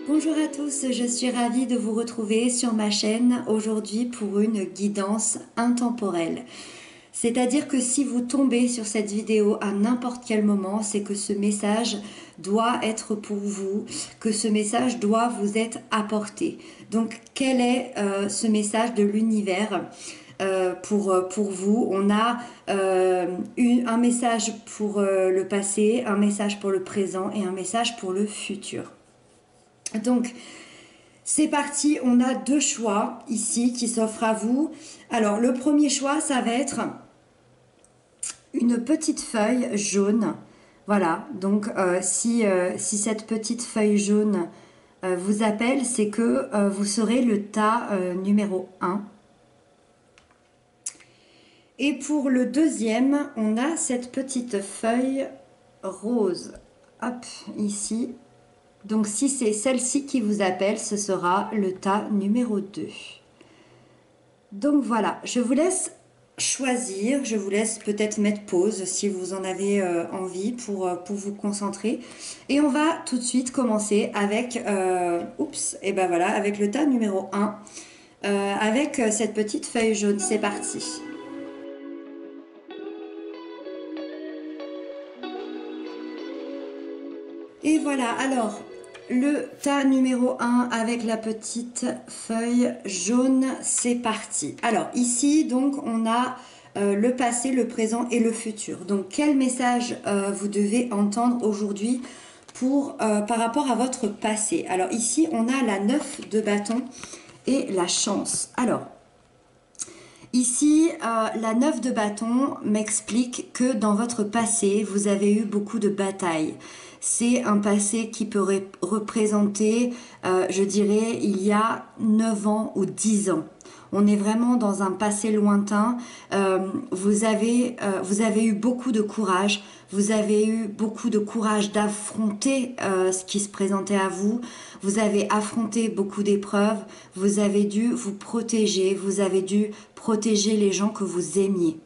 Bonjour à tous, je suis ravie de vous retrouver sur ma chaîne aujourd'hui pour une guidance intemporelle. C'est-à-dire que si vous tombez sur cette vidéo à n'importe quel moment, c'est que ce message doit être pour vous, que ce message doit vous être apporté. Donc quel est ce message de l'univers pour vous? On a un message pour le passé, un message pour le présent et un message pour le futur. Donc, c'est parti, on a deux choix ici qui s'offrent à vous. Alors, le premier choix, ça va être une petite feuille jaune. Voilà, donc si cette petite feuille jaune vous appelle, c'est que vous serez le tas numéro un. Et pour le deuxième, on a cette petite feuille rose. Hop, ici. Donc si c'est celle-ci qui vous appelle, ce sera le tas numéro 2. Donc voilà, je vous laisse choisir, je vous laisse peut-être mettre pause si vous en avez envie pour vous concentrer. Et on va tout de suite commencer avec, et ben voilà, avec le tas numéro 1, avec cette petite feuille jaune. C'est parti. Et voilà, alors, le tas numéro 1 avec la petite feuille jaune, c'est parti. Alors ici, donc, on a le passé, le présent et le futur. Donc, quel message vous devez entendre aujourd'hui par rapport à votre passé? Alors ici, on a la 9 de bâton et la chance. Alors, ici, la 9 de bâton m'explique que dans votre passé, vous avez eu beaucoup de batailles. C'est un passé qui peut représenter, je dirais, il y a 9 ans ou 10 ans. On est vraiment dans un passé lointain. Vous avez eu beaucoup de courage. Vous avez eu beaucoup de courage d'affronter ce qui se présentait à vous. Vous avez affronté beaucoup d'épreuves. Vous avez dû vous protéger. Vous avez dû protéger les gens que vous aimiez.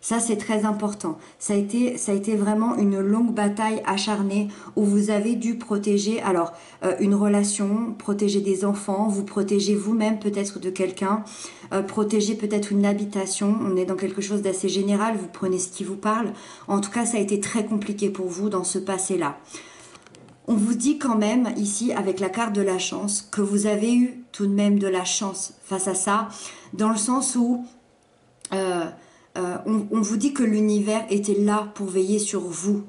Ça, c'est très important. Ça a été vraiment une longue bataille acharnée où vous avez dû protéger une relation, protéger des enfants, vous protéger vous-même peut-être de quelqu'un, protéger peut-être une habitation. On est dans quelque chose d'assez général, vous prenez ce qui vous parle. En tout cas, ça a été très compliqué pour vous dans ce passé-là. On vous dit quand même ici avec la carte de la chance que vous avez eu tout de même de la chance face à ça, dans le sens où on vous dit que l'univers était là pour veiller sur vous.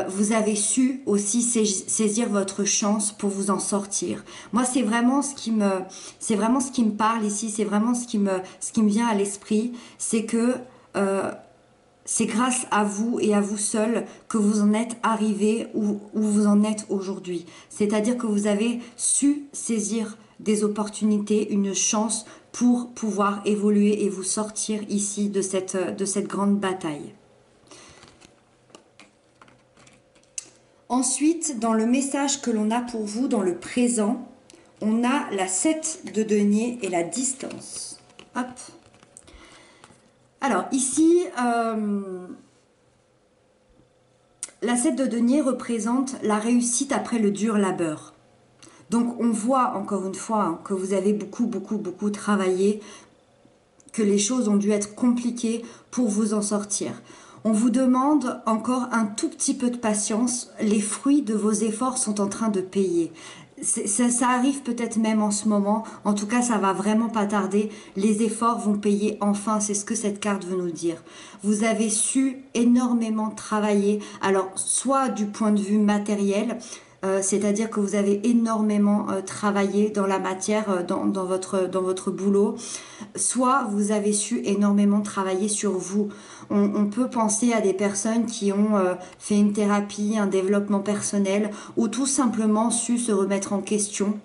Vous avez su aussi saisir votre chance pour vous en sortir. Moi, c'est vraiment ce qui me parle ici. C'est vraiment ce qui me vient à l'esprit. C'est que c'est grâce à vous et à vous seul que vous en êtes arrivé où vous en êtes aujourd'hui. C'est-à-dire que vous avez su saisir des opportunités, une chance pour pouvoir évoluer et vous sortir ici de cette grande bataille. Ensuite, dans le message que l'on a pour vous dans le présent, on a la 7 de denier et la distance. Hop. Alors ici, la 7 de denier représente la réussite après le dur labeur. Donc on voit encore une fois que vous avez beaucoup travaillé, que les choses ont dû être compliquées pour vous en sortir. On vous demande encore un tout petit peu de patience, les fruits de vos efforts sont en train de payer. Ça arrive peut-être même en ce moment, en tout cas ça va vraiment pas tarder, les efforts vont payer enfin, c'est ce que cette carte veut nous dire. Vous avez su énormément travailler, alors soit du point de vue matériel, c'est-à-dire que vous avez énormément travaillé dans la matière, dans votre boulot, soit vous avez su énormément travailler sur vous. On peut penser à des personnes qui ont fait une thérapie, un développement personnel, ou tout simplement su se remettre en question.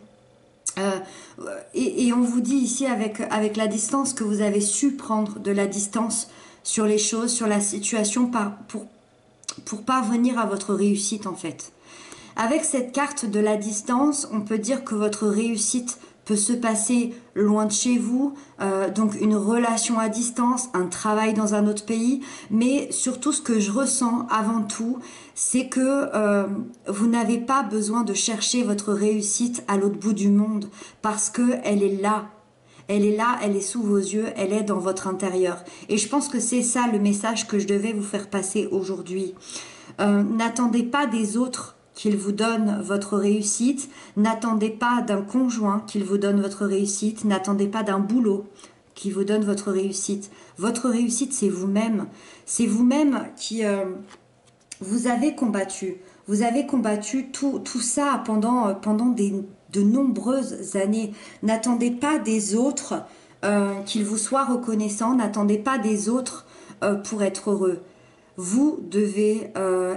Et on vous dit ici avec la distance que vous avez su prendre de la distance sur les choses, sur la situation pour parvenir à votre réussite en fait. Avec cette carte de la distance, on peut dire que votre réussite peut se passer loin de chez vous, donc une relation à distance, un travail dans un autre pays, mais surtout ce que je ressens avant tout, c'est que vous n'avez pas besoin de chercher votre réussite à l'autre bout du monde, parce que elle est là. Elle est là, elle est sous vos yeux, elle est dans votre intérieur. Et je pense que c'est ça le message que je devais vous faire passer aujourd'hui. N'attendez pas des autres qu'ils vous donnent votre réussite, n'attendez pas d'un conjoint qu'il vous donne votre réussite, n'attendez pas d'un boulot qui vous donne votre réussite. Votre réussite, c'est vous-même. C'est vous-même qui vous avez combattu. Vous avez combattu tout ça pendant de nombreuses années. N'attendez pas des autres qu'ils vous soient reconnaissants, n'attendez pas des autres pour être heureux. Vous devez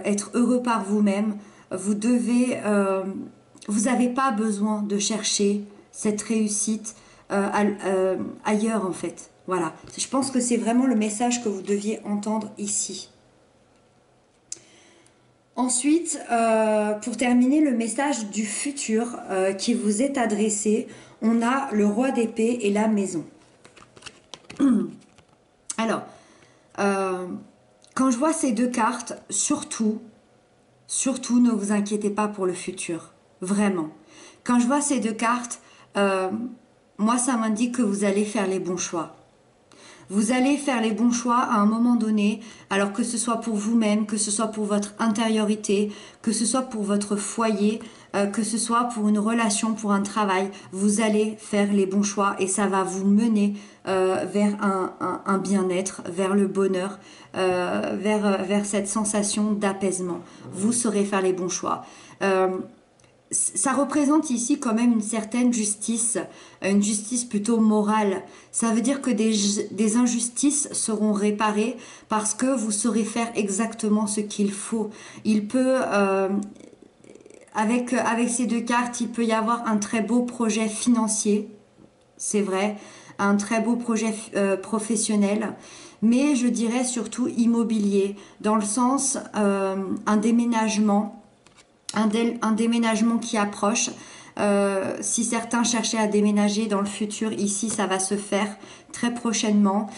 être heureux par vous-même. Vous n'avez pas besoin de chercher cette réussite ailleurs en fait. Voilà. Je pense que c'est vraiment le message que vous deviez entendre ici. Ensuite, pour terminer, le message du futur qui vous est adressé, on a le roi d'épée et la maison. Alors, quand je vois ces deux cartes, surtout, ne vous inquiétez pas pour le futur. Vraiment. Quand je vois ces deux cartes, moi, ça m'indique que vous allez faire les bons choix. Vous allez faire les bons choix à un moment donné, alors que ce soit pour vous-même, que ce soit pour votre intériorité, que ce soit pour votre foyer, que ce soit pour une relation, pour un travail, vous allez faire les bons choix et ça va vous mener vers un bien-être, vers le bonheur, vers cette sensation d'apaisement. Vous saurez faire les bons choix. Ça représente ici quand même une certaine justice, une justice plutôt morale. Ça veut dire que des injustices seront réparées parce que vous saurez faire exactement ce qu'il faut. Il peut, avec ces deux cartes, il peut y avoir un très beau projet financier, c'est vrai, un très beau projet professionnel, mais je dirais surtout immobilier, dans le sens un déménagement. Un déménagement qui approche. Si certains cherchaient à déménager dans le futur, ici ça va se faire très prochainement.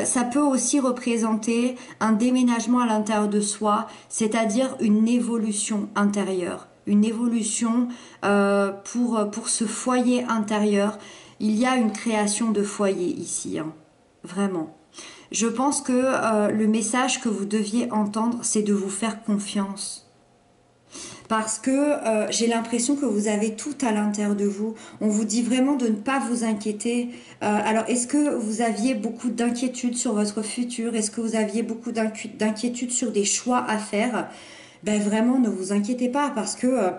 Ça peut aussi représenter un déménagement à l'intérieur de soi, c'est-à-dire une évolution intérieure. Une évolution pour ce foyer intérieur. Il y a une création de foyer ici, hein, vraiment. Je pense que le message que vous deviez entendre, c'est de vous faire confiance. Parce que j'ai l'impression que vous avez tout à l'intérieur de vous. On vous dit vraiment de ne pas vous inquiéter. Alors, est-ce que vous aviez beaucoup d'inquiétudes sur votre futur? Est-ce que vous aviez beaucoup d'inquiétudes sur des choix à faire? Ben vraiment, ne vous inquiétez pas parce que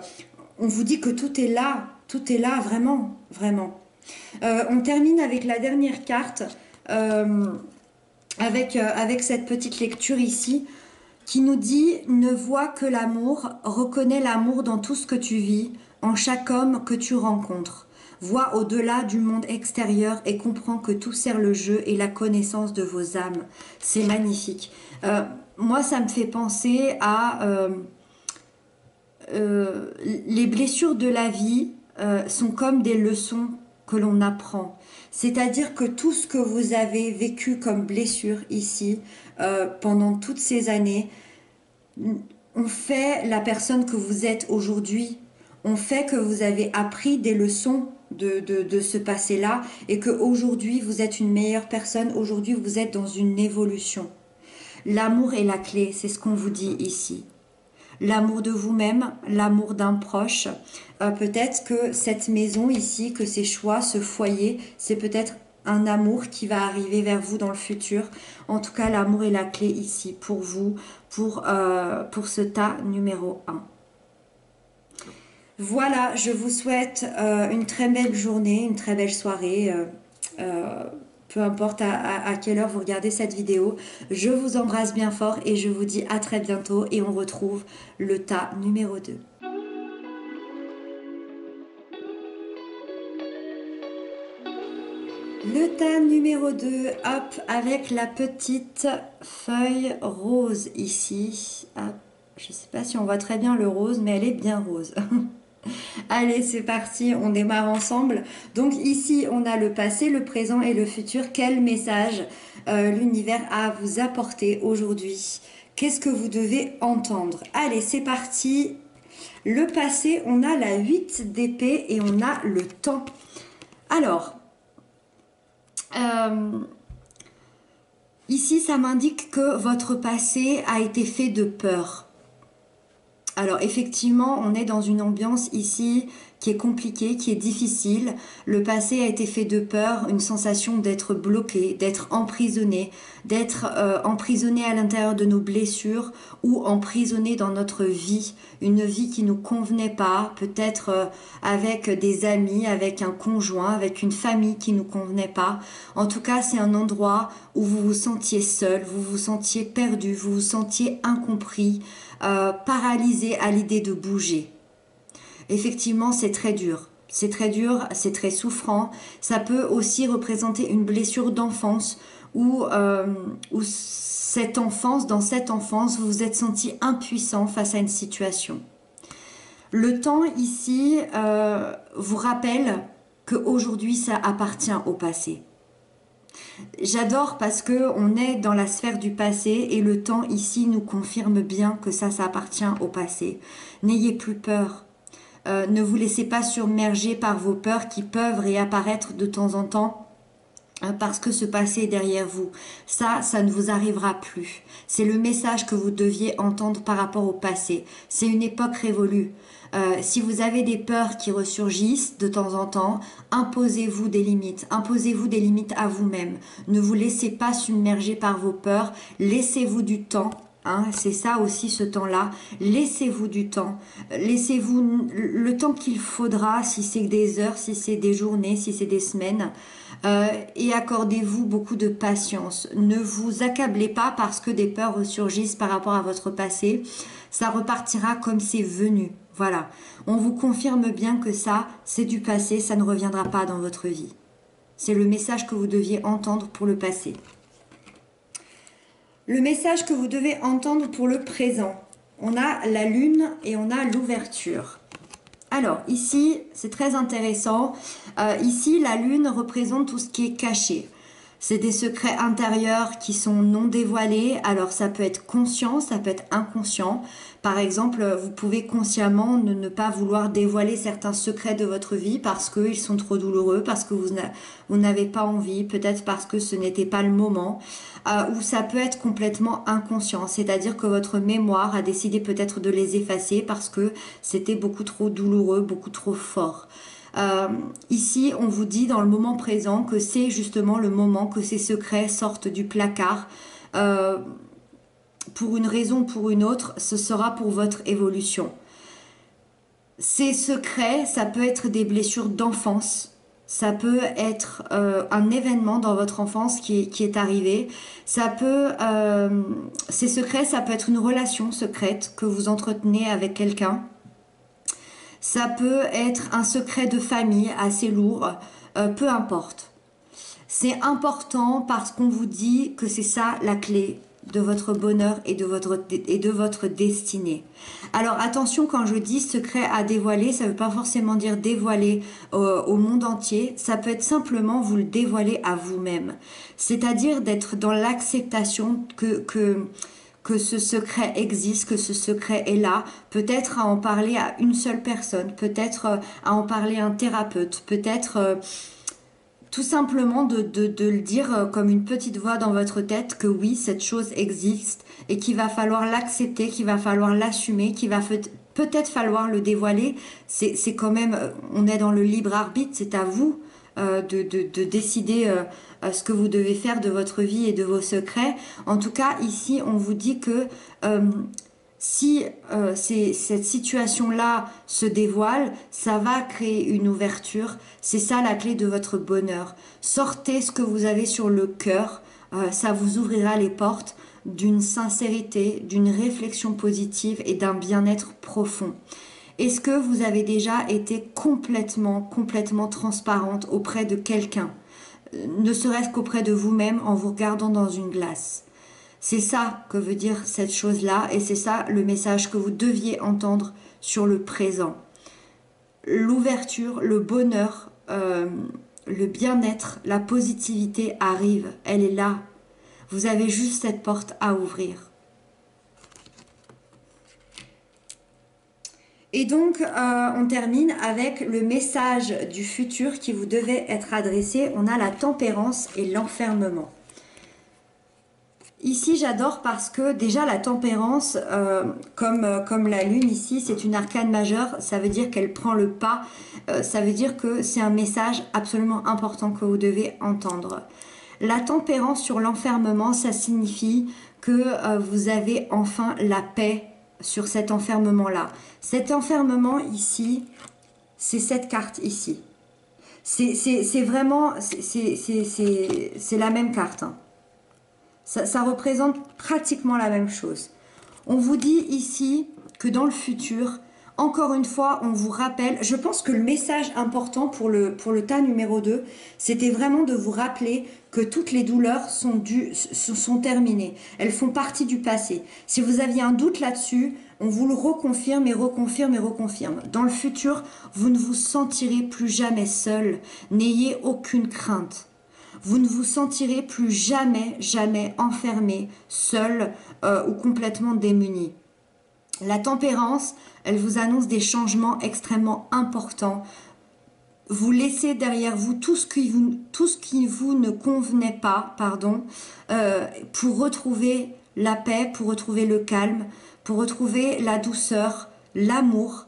on vous dit que tout est là, vraiment, vraiment. On termine avec la dernière carte, avec cette petite lecture ici, qui nous dit « Ne vois que l'amour, reconnais l'amour dans tout ce que tu vis, en chaque homme que tu rencontres. Vois au-delà du monde extérieur et comprends que tout sert le jeu et la connaissance de vos âmes. » C'est magnifique. Moi, ça me fait penser à les blessures de la vie sont comme des leçons que l'on apprend. C'est-à-dire que tout ce que vous avez vécu comme blessure ici, pendant toutes ces années, on fait la personne que vous êtes aujourd'hui. On fait que vous avez appris des leçons de ce passé-là et qu'aujourd'hui vous êtes une meilleure personne. Aujourd'hui vous êtes dans une évolution. L'amour est la clé, c'est ce qu'on vous dit ici. L'amour de vous-même, l'amour d'un proche. Peut-être que cette maison ici, que ces choix, ce foyer, c'est peut-être un amour qui va arriver vers vous dans le futur. En tout cas, l'amour est la clé ici pour vous, pour ce tas numéro 1. Voilà, je vous souhaite une très belle journée, une très belle soirée. Peu importe à quelle heure vous regardez cette vidéo. Je vous embrasse bien fort et je vous dis à très bientôt et on retrouve le tas numéro 2. Le tas numéro 2, hop, avec la petite feuille rose ici. Hop, je ne sais pas si on voit très bien le rose, mais elle est bien rose. Allez, c'est parti, on démarre ensemble. Donc ici, on a le passé, le présent et le futur. Quel message l'univers a à vous apporter aujourd'hui? Qu'est-ce que vous devez entendre? Allez, c'est parti. Le passé, on a la 8 d'épée et on a le temps. Alors, ici, ça m'indique que votre passé a été fait de peur. Alors effectivement, on est dans une ambiance ici qui est compliquée, qui est difficile. Le passé a été fait de peur, une sensation d'être bloqué, d'être emprisonné, d'être emprisonné à l'intérieur de nos blessures ou emprisonné dans notre vie, une vie qui nous convenait pas, peut-être avec des amis, avec un conjoint, avec une famille qui nous convenait pas. En tout cas, c'est un endroit où vous vous sentiez seul, vous vous sentiez perdu, vous vous sentiez incompris, paralysé à l'idée de bouger. Effectivement, c'est très dur. C'est très dur, c'est très souffrant. Ça peut aussi représenter une blessure d'enfance où dans cette enfance, vous vous êtes senti impuissant face à une situation. Le temps ici vous rappelle qu'aujourd'hui, ça appartient au passé. J'adore parce que on est dans la sphère du passé et le temps ici nous confirme bien que ça appartient au passé. N'ayez plus peur. Ne vous laissez pas submerger par vos peurs qui peuvent réapparaître de temps en temps parce que ce passé est derrière vous. Ça ne vous arrivera plus. C'est le message que vous deviez entendre par rapport au passé. C'est une époque révolue. Si vous avez des peurs qui ressurgissent de temps en temps, imposez-vous des limites. Imposez-vous des limites à vous-même. Ne vous laissez pas submerger par vos peurs. Laissez-vous du temps. Hein, c'est ça aussi ce temps-là. Laissez-vous du temps. Laissez-vous le temps qu'il faudra, si c'est des heures, si c'est des journées, si c'est des semaines. Et accordez-vous beaucoup de patience. Ne vous accablez pas parce que des peurs ressurgissent par rapport à votre passé. Ça repartira comme c'est venu. Voilà. On vous confirme bien que ça, c'est du passé, ça ne reviendra pas dans votre vie. C'est le message que vous deviez entendre pour le passé. Le message que vous devez entendre pour le présent. On a la lune et on a l'ouverture. Alors ici, c'est très intéressant. Ici, la lune représente tout ce qui est caché. C'est des secrets intérieurs qui sont non dévoilés. Alors ça peut être conscient, ça peut être inconscient. Par exemple, vous pouvez consciemment ne pas vouloir dévoiler certains secrets de votre vie parce qu'ils sont trop douloureux, parce que vous n'avez pas envie, peut-être parce que ce n'était pas le moment. Ou ça peut être complètement inconscient, c'est-à-dire que votre mémoire a décidé peut-être de les effacer parce que c'était beaucoup trop douloureux, beaucoup trop fort. Ici, on vous dit dans le moment présent que c'est justement le moment que ces secrets sortent du placard. Pour une raison ou pour une autre, ce sera pour votre évolution. Ces secrets, ça peut être des blessures d'enfance. Ça peut être un événement dans votre enfance qui est arrivé. Ces secrets, ça peut être une relation secrète que vous entretenez avec quelqu'un. Ça peut être un secret de famille assez lourd, peu importe. C'est important parce qu'on vous dit que c'est ça la clé de votre bonheur et de votre destinée. Alors attention, quand je dis secret à dévoiler, ça ne veut pas forcément dire dévoiler au monde entier, ça peut être simplement vous le dévoiler à vous-même. C'est-à-dire d'être dans l'acceptation que ce secret existe, que ce secret est là, peut-être à en parler à une seule personne, peut-être à en parler à un thérapeute, peut-être tout simplement de le dire comme une petite voix dans votre tête que oui, cette chose existe et qu'il va falloir l'accepter, qu'il va falloir l'assumer, qu'il va peut-être falloir le dévoiler. C'est quand même, on est dans le libre arbitre, c'est à vous de décider ce que vous devez faire de votre vie et de vos secrets. En tout cas, ici, on vous dit que si cette situation-là se dévoile, ça va créer une ouverture. C'est ça la clé de votre bonheur. Sortez ce que vous avez sur le cœur. Ça vous ouvrira les portes d'une sincérité, d'une réflexion positive et d'un bien-être profond. Est-ce que vous avez déjà été complètement transparente auprès de quelqu'un, ne serait-ce qu'auprès de vous-même en vous regardant dans une glace? C'est ça que veut dire cette chose-là et c'est ça le message que vous deviez entendre sur le présent. l'ouverture, le bonheur, le bien-être, la positivité arrive. Elle est là. Vous avez juste cette porte à ouvrir. Et donc, on termine avec le message du futur qui vous devait être adressé. On a la tempérance et l'enfermement. Ici, j'adore parce que déjà la tempérance, comme la lune ici, c'est une arcane majeure. Ça veut dire qu'elle prend le pas. Ça veut dire que c'est un message absolument important que vous devez entendre. La tempérance sur l'enfermement, ça signifie que vous avez enfin la paix sur cet enfermement-là. Cet enfermement ici, c'est cette carte ici. C'est vraiment, c'est la même carte. Hein. Ça représente pratiquement la même chose. On vous dit ici que dans le futur, encore une fois, on vous rappelle, je pense que le message important pour le tas numéro 2, c'était vraiment de vous rappeler que toutes les douleurs sont terminées. Elles font partie du passé. Si vous aviez un doute là-dessus, on vous le reconfirme et reconfirme et reconfirme. Dans le futur, vous ne vous sentirez plus jamais seul. N'ayez aucune crainte. Vous ne vous sentirez plus jamais, jamais enfermé, seul ou complètement démuni. La tempérance, elle vous annonce des changements extrêmement importants. Vous laissez derrière vous tout ce qui vous ne convenait pas, pour retrouver la paix, pour retrouver le calme, pour retrouver la douceur, l'amour,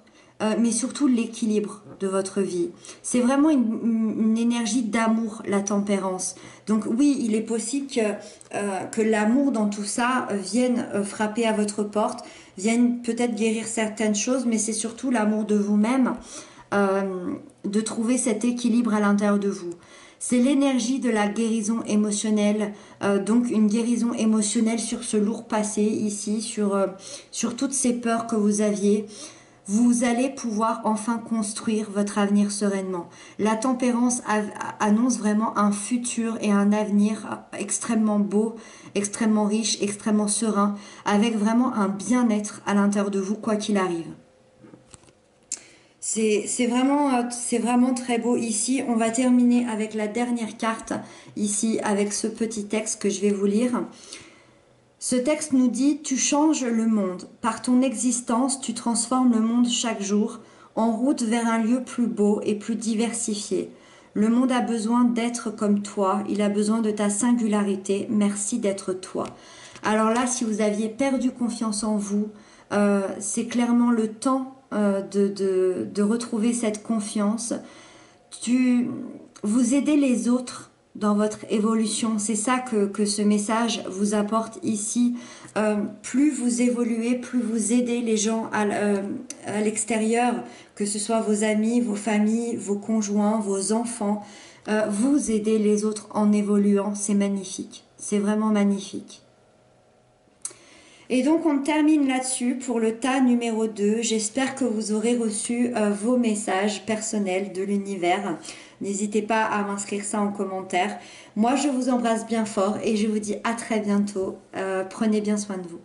mais surtout l'équilibre de votre vie. C'est vraiment une énergie d'amour, la tempérance. Donc oui, il est possible que l'amour dans tout ça vienne frapper à votre porte, vienne peut-être guérir certaines choses, mais c'est surtout l'amour de vous-même, de trouver cet équilibre à l'intérieur de vous. C'est l'énergie de la guérison émotionnelle, donc une guérison émotionnelle sur ce lourd passé ici, sur toutes ces peurs que vous aviez. Vous allez pouvoir enfin construire votre avenir sereinement. La tempérance annonce vraiment un futur et un avenir extrêmement beau, extrêmement riche, extrêmement serein, avec vraiment un bien-être à l'intérieur de vous, quoi qu'il arrive. C'est vraiment très beau ici. On va terminer avec la dernière carte ici, avec ce petit texte que je vais vous lire. Ce texte nous dit « Tu changes le monde. Par ton existence, tu transformes le monde chaque jour, en route vers un lieu plus beau et plus diversifié. Le monde a besoin d'être comme toi. Il a besoin de ta singularité. Merci d'être toi. » Alors là, si vous aviez perdu confiance en vous, c'est clairement le temps de retrouver cette confiance. Vous aidez les autres dans votre évolution. C'est ça que ce message vous apporte ici. Plus vous évoluez, plus vous aidez les gens à l'extérieur, que ce soit vos amis, vos familles, vos conjoints, vos enfants. Vous aidez les autres en évoluant. C'est magnifique. C'est vraiment magnifique. Et donc on termine là-dessus pour le tas numéro 2. J'espère que vous aurez reçu vos messages personnels de l'univers. N'hésitez pas à m'inscrire ça en commentaire. Moi je vous embrasse bien fort et je vous dis à très bientôt. Prenez bien soin de vous.